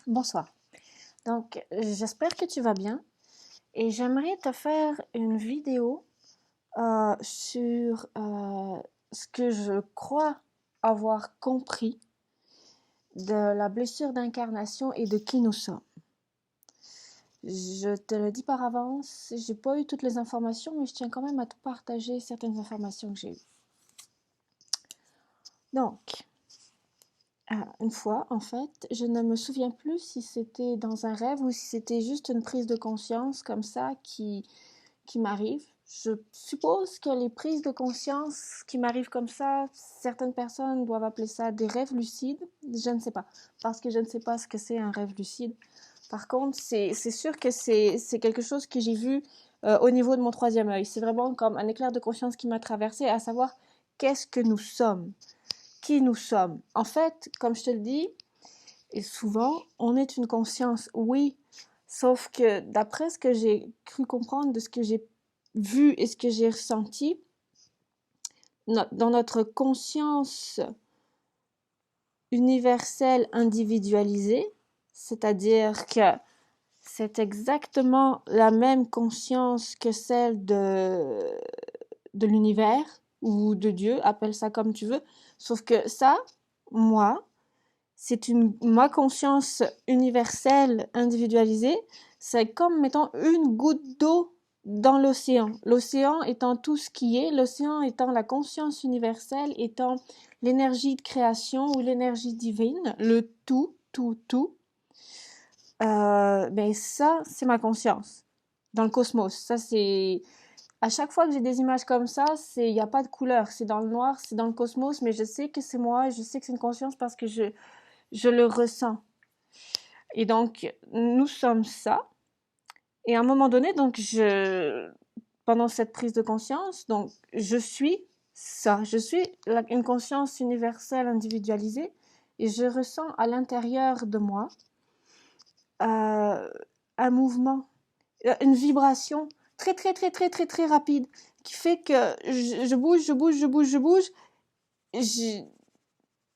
Bonsoir. Donc, j'espère que tu vas bien et j'aimerais te faire une vidéo sur ce que je crois avoir compris de la blessure d'incarnation et de qui nous sommes. Je te le dis par avance, j'ai pas eu toutes les informations, mais je tiens quand même à te partager certaines informations que j'ai eues. Donc, une fois, en fait, je ne me souviens plus si c'était dans un rêve ou si c'était juste une prise de conscience comme ça qui m'arrive. Je suppose que les prises de conscience qui m'arrivent comme ça, certaines personnes doivent appeler ça des rêves lucides. Je ne sais pas, parce que je ne sais pas ce que c'est un rêve lucide. Par contre, c'est sûr que c'est quelque chose que j'ai vu au niveau de mon troisième œil. C'est vraiment comme un éclair de conscience qui m'a traversé, à savoir qu'est-ce que nous sommes, qui nous sommes. En fait, comme je te le dis, et souvent, on est une conscience, oui, sauf que d'après ce que j'ai cru comprendre, de ce que j'ai vu et ce que j'ai ressenti, dans notre conscience universelle individualisée, c'est-à-dire que c'est exactement la même conscience que celle de l'univers ou de Dieu, appelle ça comme tu veux, sauf que ça, moi, c'est ma conscience universelle, individualisée, c'est comme, mettons, une goutte d'eau dans l'océan. L'océan étant tout ce qui est, l'océan étant la conscience universelle, étant l'énergie de création ou l'énergie divine, le tout, tout. Ben ça, c'est ma conscience dans le cosmos. Ça, c'est... À chaque fois que j'ai des images comme ça, il n'y a pas de couleur. C'est dans le noir, c'est dans le cosmos, mais je sais que c'est moi, je sais que c'est une conscience parce que je le ressens. Et donc, nous sommes ça. Et à un moment donné, donc, pendant cette prise de conscience, donc, je suis ça. Je suis une conscience universelle individualisée et je ressens à l'intérieur de moi un mouvement, une vibration très rapide qui fait que je bouge.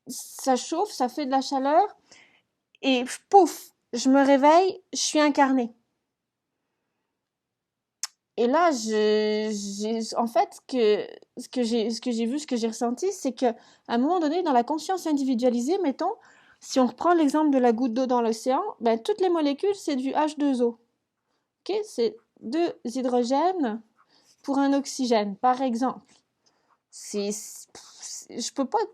Ça chauffe, ça fait de la chaleur et pouf, je me réveille, je suis incarnée. Et là, en fait, ce que j'ai vu, ce que j'ai ressenti, c'est que à un moment donné, dans la conscience individualisée, mettons, si on reprend l'exemple de la goutte d'eau dans l'océan, ben, toutes les molécules, c'est du H2O. Ok, c'est 2 hydrogènes pour un oxygène, par exemple. Je peux pas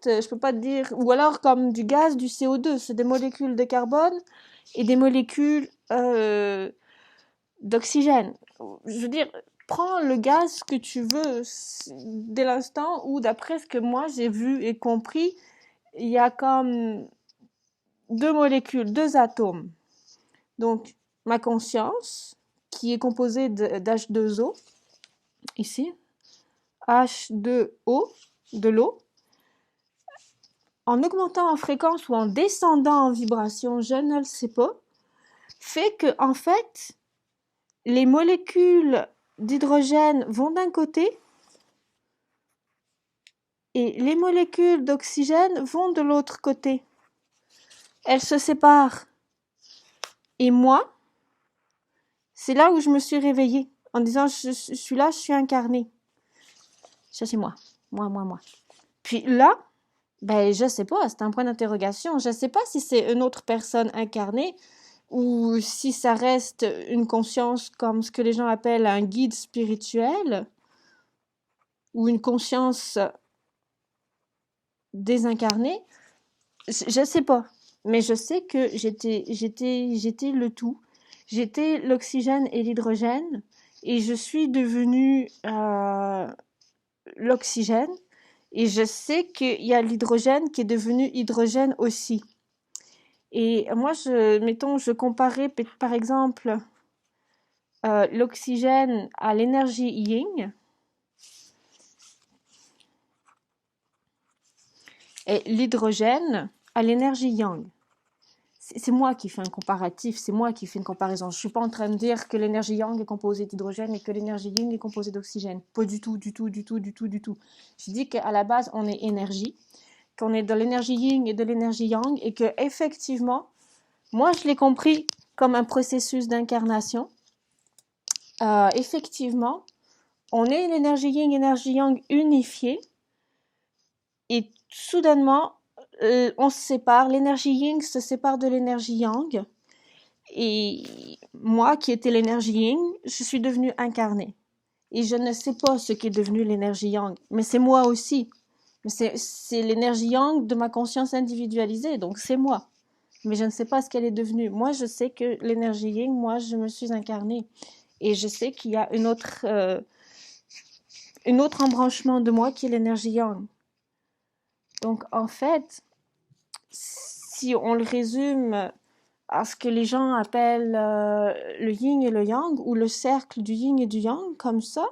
te dire, ou alors comme du gaz, du CO2, c'est des molécules de carbone et des molécules d'oxygène. Je veux dire, prends le gaz que tu veux dès l'instant où, d'après ce que moi j'ai vu et compris, il y a comme 2 molécules, 2 atomes. Donc, ma conscience, qui est composée d'H2O, ici, H2O, de l'eau, en augmentant en fréquence ou en descendant en vibration, je ne le sais pas, fait que, en fait, les molécules d'hydrogène vont d'un côté et les molécules d'oxygène vont de l'autre côté. Elles se séparent. Et moi, c'est là où je me suis réveillée en disant je suis là, je suis incarnée. Ça c'est moi. Moi. Puis là, ben je sais pas, c'est un point d'interrogation. Je sais pas si c'est une autre personne incarnée ou si ça reste une conscience comme ce que les gens appellent un guide spirituel ou une conscience désincarnée. Je sais pas, mais je sais que j'étais le tout. J'étais l'oxygène et l'hydrogène et je suis devenue l'oxygène et je sais qu'il y a l'hydrogène qui est devenu hydrogène aussi. Et moi, je comparais par exemple l'oxygène à l'énergie yin et l'hydrogène à l'énergie yang. C'est moi qui fais un comparatif, c'est moi qui fais une comparaison. Je suis pas en train de dire que l'énergie yang est composée d'hydrogène et que l'énergie yin est composée d'oxygène. Pas du tout. Je dis qu'à la base, on est énergie, qu'on est de l'énergie yin et de l'énergie yang et que effectivement, Moi, je l'ai compris comme un processus d'incarnation. Effectivement, on est une énergie yin, énergie yang unifiée et soudainement, on se sépare. L'énergie yin se sépare de l'énergie yang. Et moi, qui étais l'énergie yin, je suis devenue incarnée. Et je ne sais pas ce qu'est devenu l'énergie yang, mais c'est moi aussi. C'est l'énergie yang de ma conscience individualisée, donc c'est moi. Mais je ne sais pas ce qu'elle est devenue. Moi, je sais que l'énergie yin, moi, je me suis incarnée. Et je sais qu'il y a une autre embranchement de moi qui est l'énergie yang. Donc, en fait, si on le résume à ce que les gens appellent le yin et le yang, ou le cercle du yin et du yang, comme ça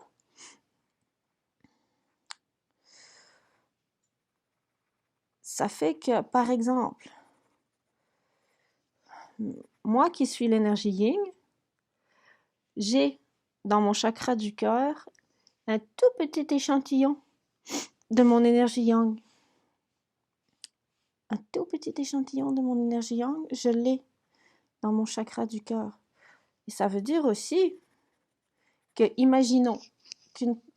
fait que, par exemple, moi qui suis l'énergie yin, j'ai dans mon chakra du cœur un tout petit échantillon de mon énergie yang. Un tout petit échantillon de mon énergie yang, je l'ai dans mon chakra du cœur. Et ça veut dire aussi que, imaginons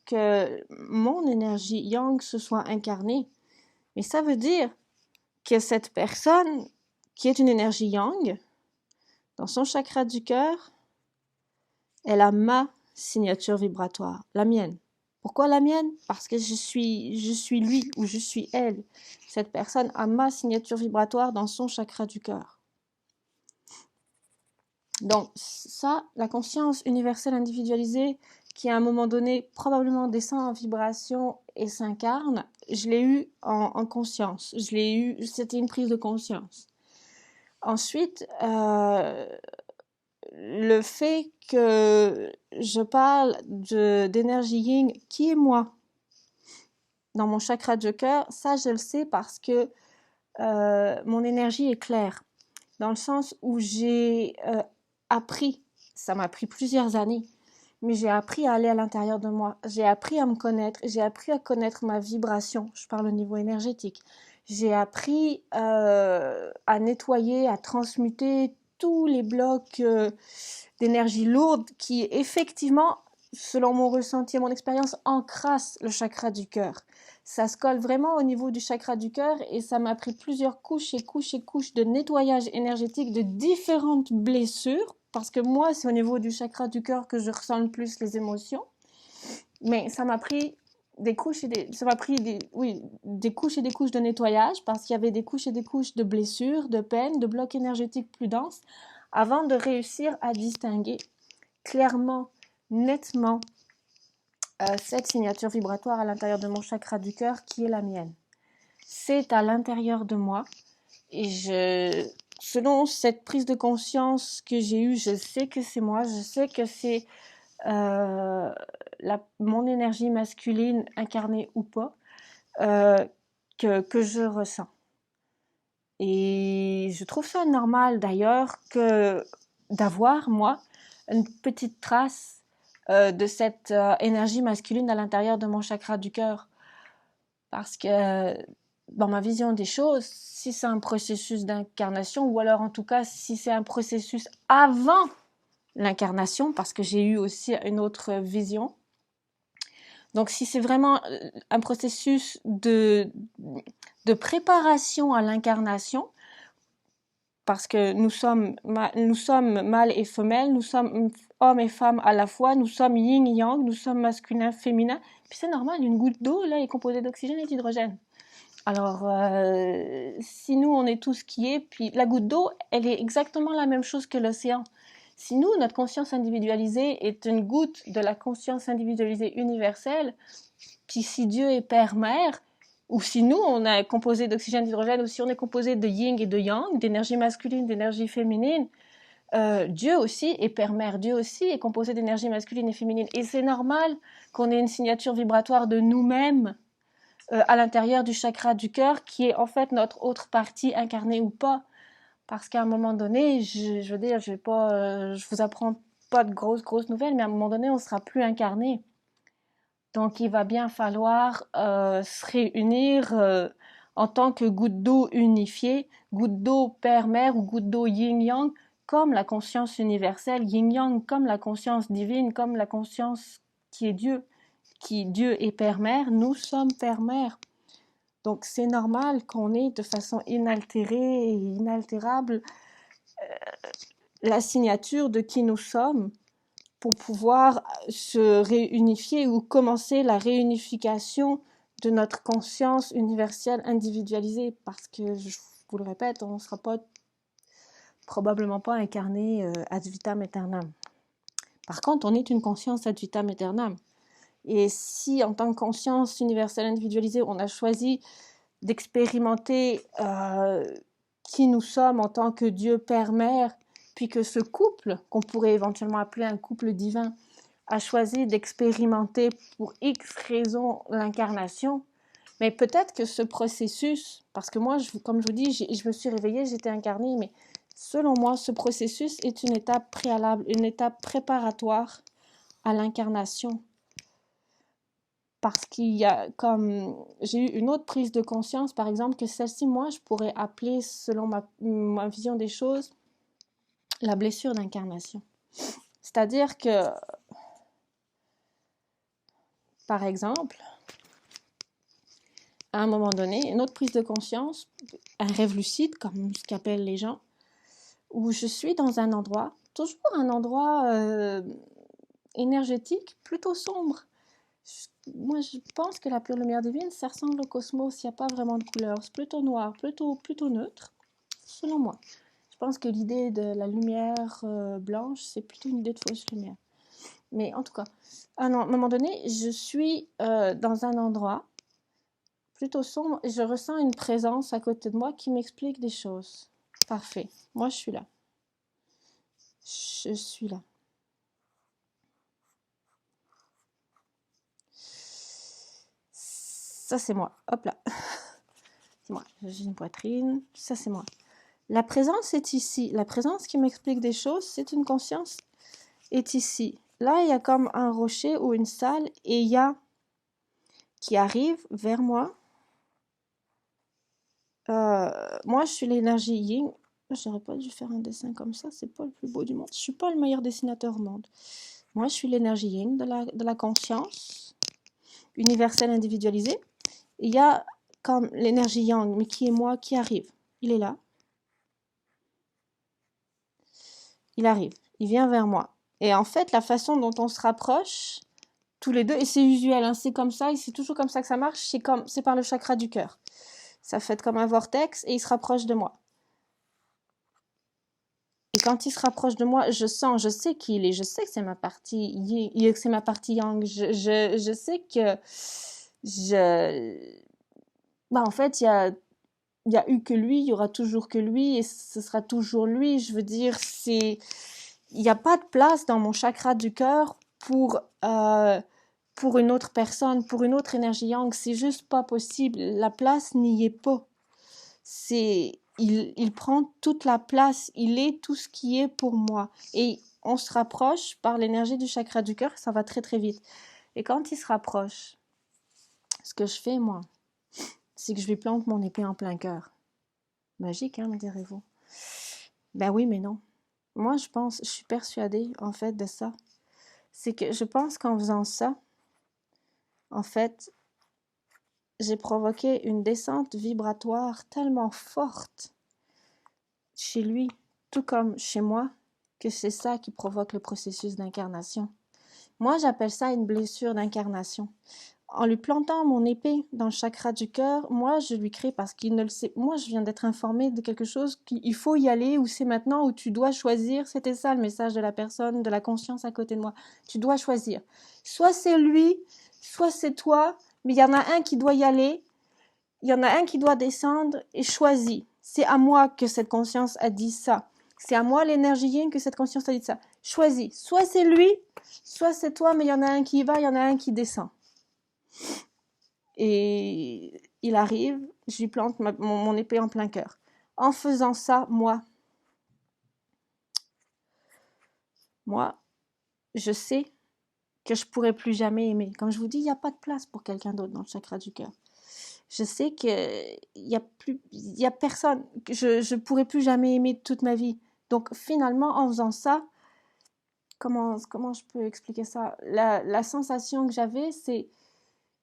que mon énergie yang se soit incarnée, mais ça veut dire que cette personne qui est une énergie yang, dans son chakra du cœur, elle a ma signature vibratoire, la mienne. Pourquoi la mienne? Parce que je suis lui ou je suis elle. Cette personne a ma signature vibratoire dans son chakra du cœur. Donc ça, la conscience universelle individualisée qui à un moment donné probablement descend en vibration et s'incarne, je l'ai eu en conscience. Je l'ai eu, c'était une prise de conscience. Ensuite, le fait que je parle d'énergie yin qui est moi dans mon chakra du cœur, ça je le sais parce que mon énergie est claire, dans le sens où j'ai appris, ça m'a pris plusieurs années, mais j'ai appris à aller à l'intérieur de moi, j'ai appris à me connaître, j'ai appris à connaître ma vibration, je parle au niveau énergétique, j'ai appris à nettoyer, à transmuter tous les blocs d'énergie lourde qui effectivement, selon mon ressenti et mon expérience, encrassent le chakra du cœur. Ça se colle vraiment au niveau du chakra du cœur et ça m'a pris plusieurs couches et couches et couches de nettoyage énergétique de différentes blessures, parce que moi, c'est au niveau du chakra du cœur que je ressens le plus les émotions. Mais ça m'a pris des couches et des couches et des couches de nettoyage, parce qu'il y avait des couches et des couches de blessures, de peines, de blocs énergétiques plus denses, avant de réussir à distinguer clairement, nettement, cette signature vibratoire à l'intérieur de mon chakra du cœur qui est la mienne. C'est à l'intérieur de moi et selon cette prise de conscience que j'ai eue, je sais que c'est moi, je sais que c'est mon énergie masculine, incarnée ou pas, que je ressens. Et je trouve ça normal d'ailleurs que d'avoir, moi, une petite trace de cette énergie masculine à l'intérieur de mon chakra du cœur. Parce que dans ma vision des choses, si c'est un processus d'incarnation, ou alors en tout cas si c'est un processus avant l'incarnation, parce que j'ai eu aussi une autre vision, donc si c'est vraiment un processus de préparation à l'incarnation, parce que nous sommes mâles et femelles, nous sommes hommes et femmes à la fois, nous sommes yin et yang, nous sommes masculins, féminins. Puis c'est normal, une goutte d'eau là est composée d'oxygène et d'hydrogène. Alors, si nous on est tout ce qui est, puis la goutte d'eau, elle est exactement la même chose que l'océan. Si nous, notre conscience individualisée est une goutte de la conscience individualisée universelle, puis si Dieu est Père-Mère, ou si nous, on est composé d'oxygène, d'hydrogène, ou si on est composé de yin et de yang, d'énergie masculine, d'énergie féminine, Dieu aussi est Père-Mère. Dieu aussi est composé d'énergie masculine et féminine. Et c'est normal qu'on ait une signature vibratoire de nous-mêmes à l'intérieur du chakra du cœur, qui est en fait notre autre partie, incarnée ou pas. Parce qu'à un moment donné, je veux dire, je vous apprends pas de grosses nouvelles, mais à un moment donné, on sera plus incarné. Donc, il va bien falloir se réunir en tant que goutte d'eau unifiée, goutte d'eau père-mère ou goutte d'eau yin-yang, comme la conscience universelle, yin-yang comme la conscience divine, comme la conscience qui est Dieu, qui Dieu est père-mère, nous sommes père-mère. Donc c'est normal qu'on ait de façon inaltérée et inaltérable la signature de qui nous sommes pour pouvoir se réunifier ou commencer la réunification de notre conscience universelle individualisée, parce que, je vous le répète, on ne sera probablement pas incarné ad vitam aeternam. Par contre, on est une conscience ad vitam aeternam. Et si, en tant que conscience universelle individualisée, on a choisi d'expérimenter qui nous sommes en tant que Dieu Père-Mère, puis que ce couple, qu'on pourrait éventuellement appeler un couple divin, a choisi d'expérimenter pour X raisons l'incarnation, mais peut-être que ce processus, parce que moi, comme je vous dis, je me suis réveillée, j'étais incarnée, mais selon moi, ce processus est une étape préalable, une étape préparatoire à l'incarnation. Parce qu'il y a comme... J'ai eu une autre prise de conscience, par exemple, que celle-ci, moi, je pourrais appeler, selon ma vision des choses, la blessure d'incarnation. C'est-à-dire que, par exemple, à un moment donné, une autre prise de conscience, un rêve lucide, comme ce qu'appellent les gens, où je suis dans un endroit, toujours un endroit énergétique, plutôt sombre. Moi, je pense que la pure lumière divine, ça ressemble au cosmos, il n'y a pas vraiment de couleur, c'est plutôt noir, plutôt neutre, selon moi. Je pense que l'idée de la lumière blanche, c'est plutôt une idée de fausse lumière. Mais en tout cas, à un moment donné, je suis dans un endroit plutôt sombre et je ressens une présence à côté de moi qui m'explique des choses. Parfait, moi je suis là. Je suis là. Ça c'est moi, hop là. C'est moi, j'ai une poitrine, ça c'est moi. La présence est ici. La présence qui m'explique des choses, c'est une conscience, est ici. Là, il y a comme un rocher ou une salle et il y a qui arrive vers moi. Moi, je suis l'énergie yin. J'aurais pas dû faire un dessin comme ça, c'est pas le plus beau du monde. Je suis pas le meilleur dessinateur au monde. Moi, je suis l'énergie yin de la conscience universelle individualisée. Il y a comme l'énergie yang, mais qui est moi, qui arrive. Il est là. Il arrive. Il vient vers moi. Et en fait, la façon dont on se rapproche, tous les deux, et c'est usuel, hein, c'est comme ça, et c'est toujours comme ça que ça marche, c'est par le chakra du cœur. Ça fait comme un vortex, et il se rapproche de moi. Et quand il se rapproche de moi, je sais qui il est, je sais que c'est ma partie yin, que c'est ma partie yang, je sais que en fait, il y a eu que lui, il y aura toujours que lui, et ce sera toujours lui. Je veux dire, il n'y a pas de place dans mon chakra du cœur pour une autre personne, pour une autre énergie yang. C'est juste pas possible. La place n'y est pas. Il prend toute la place. Il est tout ce qui est pour moi. Et on se rapproche par l'énergie du chakra du cœur. Ça va très très vite. Et quand il se rapproche, ce que je fais moi, c'est que je lui plante mon épée en plein cœur. Magique, hein, me direz-vous. Ben oui, mais non. Moi, je suis persuadée, en fait, de ça. C'est que je pense qu'en faisant ça, en fait, j'ai provoqué une descente vibratoire tellement forte chez lui, tout comme chez moi, que c'est ça qui provoque le processus d'incarnation. Moi, j'appelle ça une blessure d'incarnation. En lui plantant mon épée dans le chakra du cœur, moi, je lui crée parce qu'il ne le sait. Moi, je viens d'être informée de quelque chose qu'il faut y aller, ou c'est maintenant, où tu dois choisir. C'était ça le message de la personne, de la conscience à côté de moi. Tu dois choisir. Soit c'est lui, soit c'est toi, mais il y en a un qui doit y aller, il y en a un qui doit descendre et choisis. C'est à moi que cette conscience a dit ça. C'est à moi, l'énergie yin, que cette conscience a dit ça. Choisis. Soit c'est lui, soit c'est toi, mais il y en a un qui y va, il y en a un qui descend. Et il arrive, je lui plante mon épée en plein cœur. En faisant ça, moi, je sais que je pourrai plus jamais aimer. Comme je vous dis, il n'y a pas de place pour quelqu'un d'autre dans le chakra du cœur. Je sais qu'il y a personne, que je pourrai plus jamais aimer toute ma vie. Donc finalement, en faisant ça, comment je peux expliquer ça? La sensation que j'avais, c'est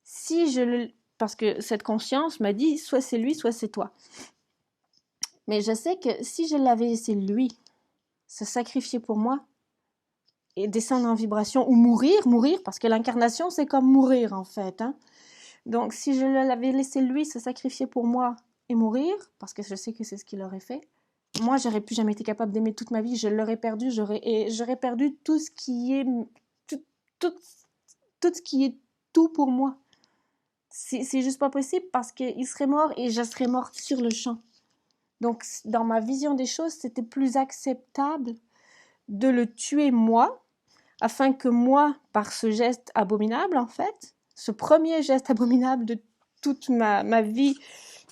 si je le... Parce que cette conscience m'a dit, soit c'est lui, soit c'est toi. Mais je sais que si je l'avais laissé lui se sacrifier pour moi et descendre en vibration ou mourir, parce que l'incarnation, c'est comme mourir en fait. Hein. Donc si je l'avais laissé lui se sacrifier pour moi et mourir, parce que je sais que c'est ce qu'il aurait fait, moi, j'aurais plus jamais été capable d'aimer toute ma vie. Je l'aurais perdu. J'aurais perdu tout ce qui est tout, tout, tout ce qui est tout pour moi. C'est juste pas possible parce qu'il serait mort et je serais morte sur le champ. Donc, dans ma vision des choses, c'était plus acceptable de le tuer moi, afin que moi, par ce geste abominable, en fait, ce premier geste abominable de toute ma vie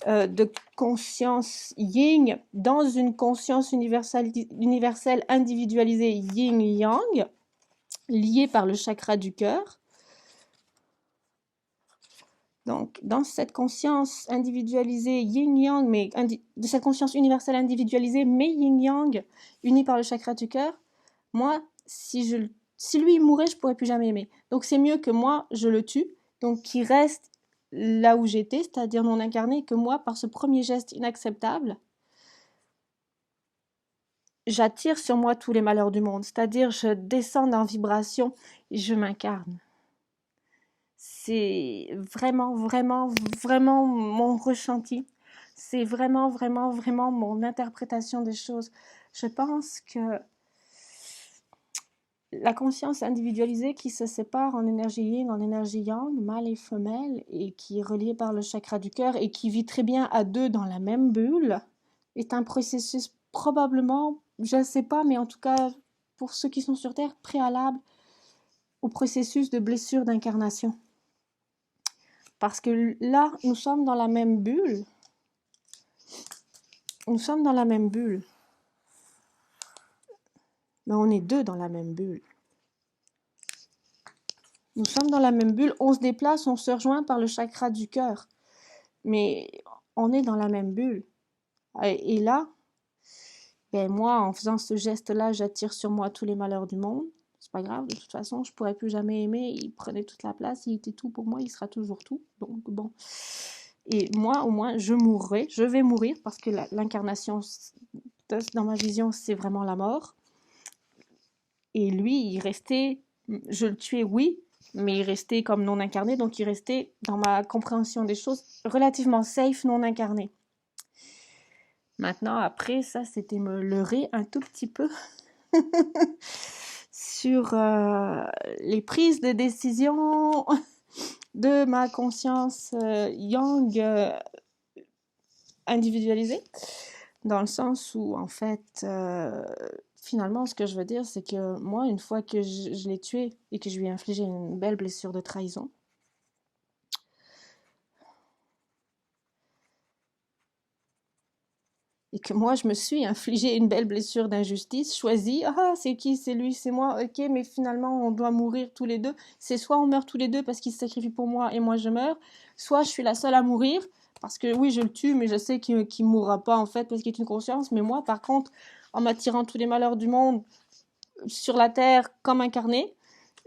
de conscience yin dans une conscience universelle individualisée yin-yang, liée par le chakra du cœur. Donc, dans cette conscience individualisée yin-yang, mais de cette conscience universelle individualisée, mais yin-yang, unie par le chakra du cœur, moi, si lui mourait, je pourrais plus jamais aimer. Donc, c'est mieux que moi, je le tue, donc qu'il reste là où j'étais, c'est-à-dire non incarné, que moi, par ce premier geste inacceptable, j'attire sur moi tous les malheurs du monde, c'est-à-dire je descends en vibration et je m'incarne. C'est vraiment, vraiment, vraiment mon ressenti. C'est vraiment, vraiment, vraiment mon interprétation des choses. Je pense que la conscience individualisée qui se sépare en énergie yin, en énergie yang, mâle et femelle, et qui est reliée par le chakra du cœur et qui vit très bien à deux dans la même bulle, est un processus probablement, je ne sais pas, mais en tout cas, pour ceux qui sont sur Terre, préalable au processus de blessure d'incarnation. Parce que là, nous sommes dans la même bulle. Nous sommes dans la même bulle. Mais on est deux dans la même bulle. Nous sommes dans la même bulle, on se déplace, on se rejoint par le chakra du cœur. Mais on est dans la même bulle. Et là, ben moi, en faisant ce geste-là, j'attire sur moi tous les malheurs du monde. C'est pas grave, de toute façon, je pourrais plus jamais aimer. Il prenait toute la place, il était tout pour moi, il sera toujours tout. Donc bon. Et moi, au moins, je mourrai, je vais mourir parce que l'incarnation, dans ma vision, c'est vraiment la mort. Et lui, il restait, je le tuais, oui, mais il restait comme non incarné, donc il restait, dans ma compréhension des choses, relativement safe, non incarné. Maintenant, après, ça, c'était me leurrer un tout petit peu sur les prises de décision de ma conscience yang individualisée, dans le sens où, en fait, finalement, ce que je veux dire, c'est que moi, une fois que je l'ai tué et que je lui ai infligé une belle blessure de trahison, et que moi, je me suis infligé une belle blessure d'injustice, choisie, ah, c'est qui, c'est lui, c'est moi, ok, mais finalement, on doit mourir tous les deux. C'est soit on meurt tous les deux parce qu'il se sacrifie pour moi et moi je meurs, soit je suis la seule à mourir, parce que oui, je le tue, mais je sais qu'il ne mourra pas, en fait, parce qu'il est une conscience, mais moi, par contre, en m'attirant tous les malheurs du monde sur la terre comme incarné,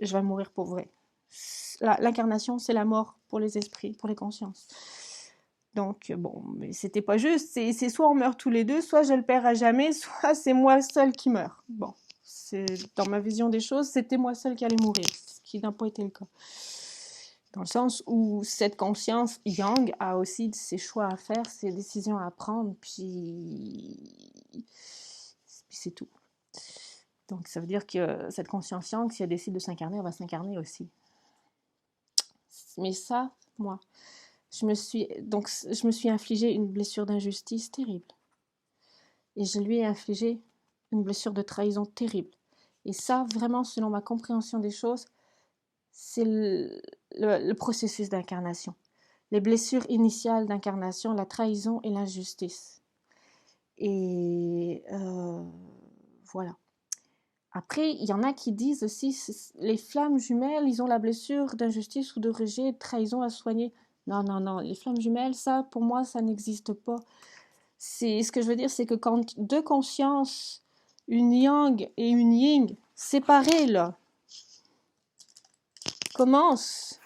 je vais mourir pour vrai. L'incarnation, c'est la mort pour les esprits, pour les consciences. Donc, bon, mais c'était pas juste. C'est soit on meurt tous les deux, soit je le perds à jamais, soit c'est moi seul qui meurs. Bon, dans ma vision des choses, c'était moi seul qui allais mourir, ce qui n'a pas été le cas. Dans le sens où cette conscience yang a aussi ses choix à faire, ses décisions à prendre, puis c'est tout. Donc, ça veut dire que cette conscience yang, si elle décide de s'incarner, elle va s'incarner aussi. Mais ça, moi, je me suis infligé une blessure d'injustice terrible. Et je lui ai infligé une blessure de trahison terrible. Et ça, vraiment, selon ma compréhension des choses, c'est le processus d'incarnation. Les blessures initiales d'incarnation, la trahison et l'injustice. Et voilà. Après, il y en a qui disent aussi, les flammes jumelles, ils ont la blessure d'injustice ou de rejet, de trahison à soigner. Non, non, non, les flammes jumelles, ça, pour moi, ça n'existe pas. Ce que je veux dire, c'est que quand deux consciences, une yang et une yin, séparées, là, commencent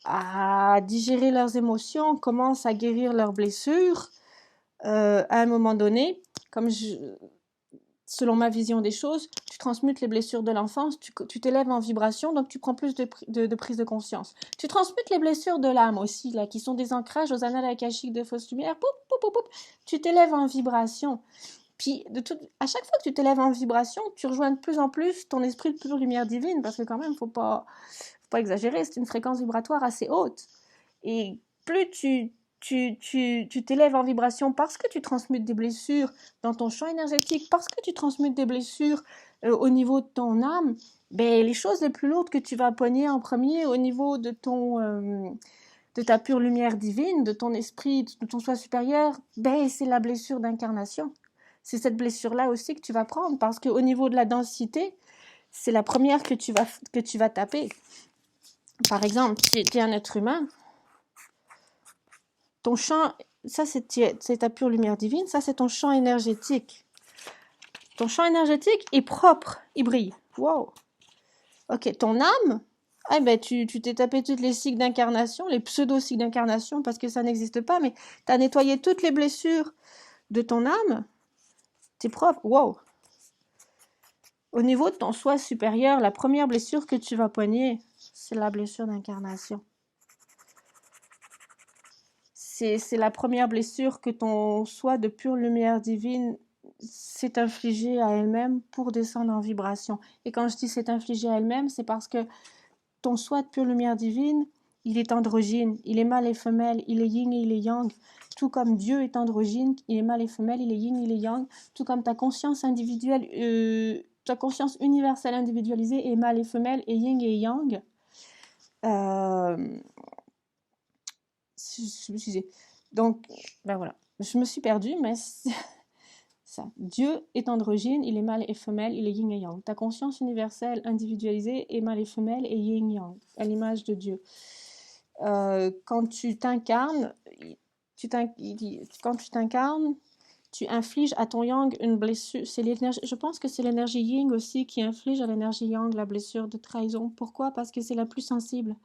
à digérer leurs émotions, commencent à guérir leurs blessures, à un moment donné, selon ma vision des choses, tu transmutes les blessures de l'enfance, tu t'élèves en vibration, donc tu prends plus de prise de conscience. Tu transmutes les blessures de l'âme aussi, là, qui sont des ancrages aux annales akashiques de fausses lumières. Poup, poup, poup, poup. Tu t'élèves en vibration. Puis, à chaque fois que tu t'élèves en vibration, tu rejoins de plus en plus ton esprit de pure lumière divine, parce que quand même, faut pas exagérer, c'est une fréquence vibratoire assez haute. Et plus tu t'élèves en vibration parce que tu transmutes des blessures dans ton champ énergétique, parce que tu transmutes des blessures au niveau de ton âme, ben, les choses les plus lourdes que tu vas pogner en premier au niveau de ta pure lumière divine, de ton esprit, de ton soi supérieur, ben, c'est la blessure d'incarnation. C'est cette blessure-là aussi que tu vas prendre, parce qu'au niveau de la densité, c'est la première que tu vas taper. Par exemple, tu es un être humain, ton champ, ça c'est ta pure lumière divine, ça c'est ton champ énergétique. Ton champ énergétique est propre, il brille. Wow. Ok, ton âme, eh ben, tu t'es tapé toutes les cycles d'incarnation, les pseudo-cycles d'incarnation, parce que ça n'existe pas, mais tu as nettoyé toutes les blessures de ton âme, t'es propre. Wow. Au niveau de ton soi supérieur, la première blessure que tu vas poigner, c'est la blessure d'incarnation. C'est la première blessure que ton soi de pure lumière divine s'est infligée à elle-même pour descendre en vibration. Et quand je dis s'est infligée à elle-même, c'est parce que ton soi de pure lumière divine, il est androgyne, il est mâle et femelle, il est yin et il est yang. Tout comme Dieu est androgyne, il est mâle et femelle, il est yin, il est yang. Tout comme ta conscience individuelle, ta conscience universelle individualisée est mâle et femelle, et yin et yang. Donc, ben voilà. Je me suis perdue, mais ça. Dieu est androgyne, il est mâle et femelle, il est yin et yang. Ta conscience universelle individualisée est mâle et femelle et yin et yang, à l'image de Dieu. Quand tu t'incarnes, tu infliges à ton yang une blessure. Je pense que c'est l'énergie yin aussi qui inflige à l'énergie yang la blessure de trahison. Pourquoi? Parce que c'est la plus sensible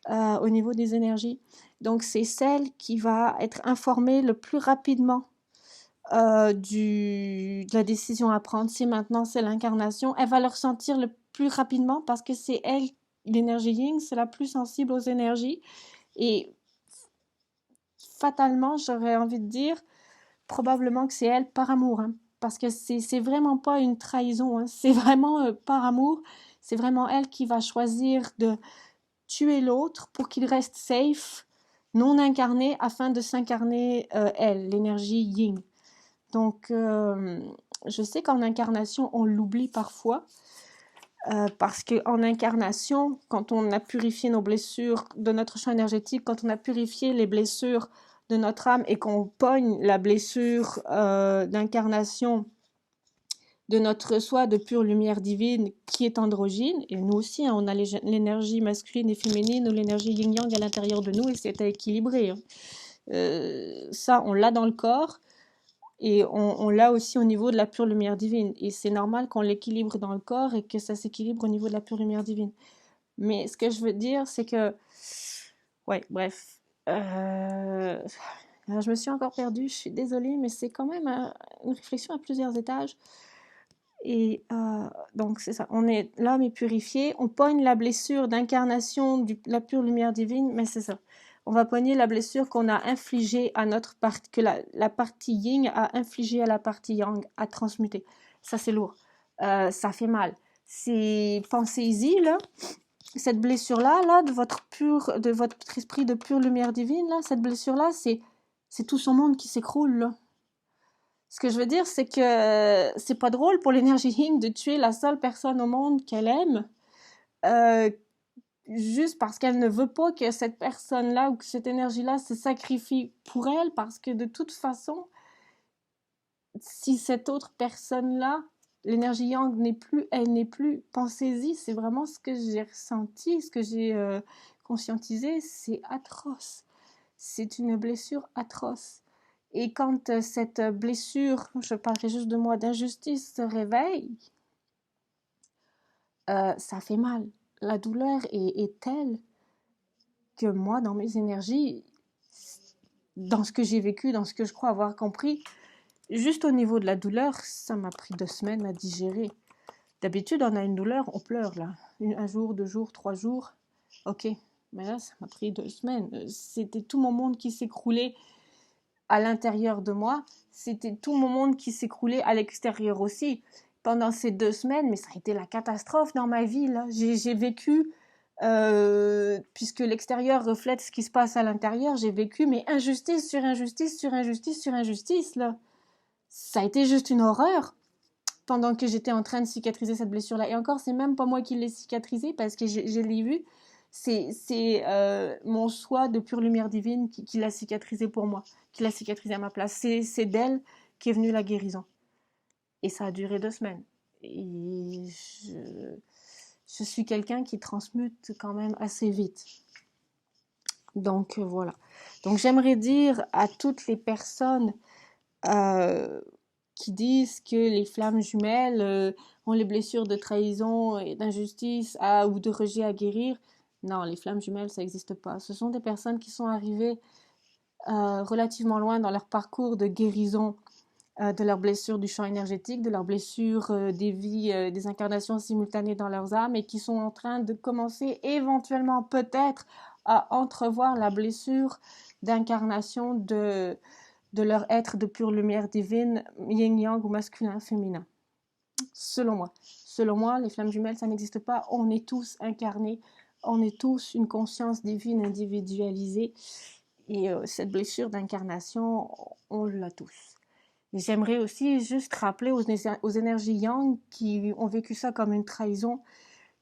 au niveau des énergies. Donc, c'est celle qui va être informée le plus rapidement de la décision à prendre. Si maintenant c'est l'incarnation, elle va le ressentir le plus rapidement parce que c'est elle, l'énergie yin, c'est la plus sensible aux énergies. Et fatalement, j'aurais envie de dire, probablement que c'est elle par amour. Hein, parce que c'est vraiment pas une trahison. Hein, c'est vraiment par amour. C'est vraiment elle qui va choisir de tuer l'autre pour qu'il reste safe, non incarné, afin de s'incarner elle, l'énergie yin. Donc, je sais qu'en incarnation, on l'oublie parfois, parce qu'en incarnation, quand on a purifié nos blessures de notre champ énergétique, quand on a purifié les blessures de notre âme et qu'on pogne la blessure d'incarnation de notre soi de pure lumière divine qui est androgyne, et nous aussi, hein, on a l'énergie masculine et féminine ou l'énergie yin-yang à l'intérieur de nous et c'est équilibré. Hein. Ça, on l'a dans le corps. Et on l'a aussi au niveau de la pure lumière divine. Et c'est normal qu'on l'équilibre dans le corps et que ça s'équilibre au niveau de la pure lumière divine. Mais ce que je veux dire, c'est que... Ouais, bref. Je me suis encore perdue, je suis désolée, mais c'est quand même une réflexion à plusieurs étages. Et donc, c'est ça. L'âme est purifiée. On pogne la blessure d'incarnation de la pure lumière divine, mais c'est ça. On va poigner la blessure qu'on a infligée à notre partie, que la partie yin a infligée à la partie yang, à transmuter. Ça, c'est lourd. Ça fait mal. Pensez-y, là. Cette blessure-là, là, de votre esprit de pure lumière divine, là, cette blessure-là, c'est tout son monde qui s'écroule, là. Ce que je veux dire, c'est que c'est pas drôle pour l'énergie yin de tuer la seule personne au monde qu'elle aime, juste parce qu'elle ne veut pas que cette personne-là ou que cette énergie-là se sacrifie pour elle, parce que de toute façon, si cette autre personne-là L'énergie yang elle n'est plus, pensez-y, c'est vraiment ce que j'ai ressenti, ce que j'ai conscientisé, c'est atroce. C'est une blessure atroce. Et quand cette blessure, je parlerai juste de moi, d'injustice se réveille, ça fait mal. La douleur est telle que moi, dans mes énergies, dans ce que j'ai vécu, dans ce que je crois avoir compris, juste au niveau de la douleur, ça m'a pris 2 semaines à digérer. D'habitude, on a une douleur, on pleure là. Un jour, 2 jours, 3 jours. Ok. Mais là, ça m'a pris 2 semaines. C'était tout mon monde qui s'écroulait à l'intérieur de moi. C'était tout mon monde qui s'écroulait à l'extérieur aussi. Pendant ces 2 semaines, mais ça a été la catastrophe dans ma vie. Là. J'ai vécu, puisque l'extérieur reflète ce qui se passe à l'intérieur, j'ai vécu, mais injustice sur injustice sur injustice sur injustice. Là. Ça a été juste une horreur pendant que j'étais en train de cicatriser cette blessure-là. Et encore, c'est même pas moi qui l'ai cicatrisée parce que je l'ai vu. C'est mon soi de pure lumière divine qui l'a cicatrisée pour moi, qui l'a cicatrisée à ma place. C'est d'elle qui est venue la guérison. Et ça a duré 2 semaines. Et je suis quelqu'un qui transmute quand même assez vite. Donc voilà. Donc j'aimerais dire à toutes les personnes qui disent que les flammes jumelles ont les blessures de trahison et d'injustice ou de rejet à guérir. Non, les flammes jumelles, ça n'existe pas. Ce sont des personnes qui sont arrivées relativement loin dans leur parcours de guérison de leurs blessures du champ énergétique, de leurs blessures des vies, des incarnations simultanées dans leurs âmes et qui sont en train de commencer éventuellement peut-être à entrevoir la blessure d'incarnation de leur être de pure lumière divine, yin-yang ou masculin-féminin. Selon moi. Selon moi, les flammes jumelles, ça n'existe pas. On est tous incarnés. On est tous une conscience divine individualisée. Et cette blessure d'incarnation, on l'a tous. Et j'aimerais aussi juste rappeler aux énergies yang qui ont vécu ça comme une trahison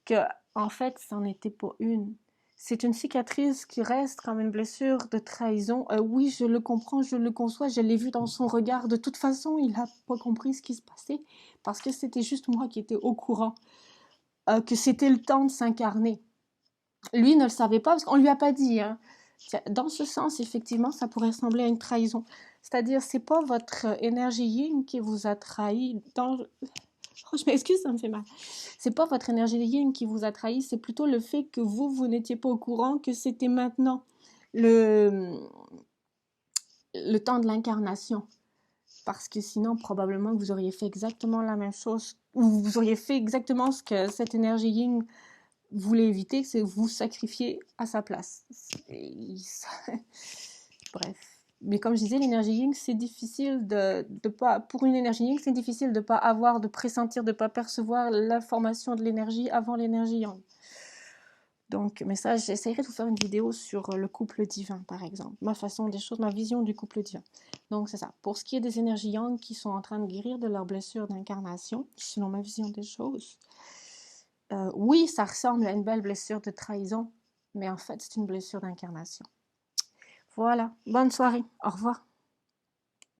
que, en fait, ça n'en était pas une. C'est une cicatrice qui reste comme une blessure de trahison. Oui, je le comprends, je le conçois, je l'ai vu dans son regard. De toute façon, il n'a pas compris ce qui se passait parce que c'était juste moi qui étais au courant que c'était le temps de s'incarner. Lui ne le savait pas parce qu'on ne lui a pas dit. Hein. Dans ce sens, effectivement, ça pourrait ressembler à une trahison. C'est-à-dire, c'est pas votre énergie yin qui vous a trahi dans... Oh, je m'excuse, ça me fait mal. C'est pas votre énergie yin qui vous a trahi, c'est plutôt le fait que vous n'étiez pas au courant que c'était maintenant le temps de l'incarnation. Parce que sinon, probablement, vous auriez fait exactement la même chose, ou vous auriez fait exactement ce que cette énergie yin voulait éviter, c'est vous sacrifier à sa place. Bref. Mais comme je disais, l'énergie yin, c'est difficile de pas... Pour une énergie yin, c'est difficile de pas avoir, de pressentir, de pas percevoir l'information de l'énergie avant l'énergie yang. Donc, mais ça, j'essaierai de vous faire une vidéo sur le couple divin, par exemple. Ma façon des choses, ma vision du couple divin. Donc, c'est ça. Pour ce qui est des énergies yang qui sont en train de guérir de leurs blessures d'incarnation, selon ma vision des choses, oui, ça ressemble à une belle blessure de trahison, mais en fait, c'est une blessure d'incarnation. Voilà. Bonne soirée. Au revoir.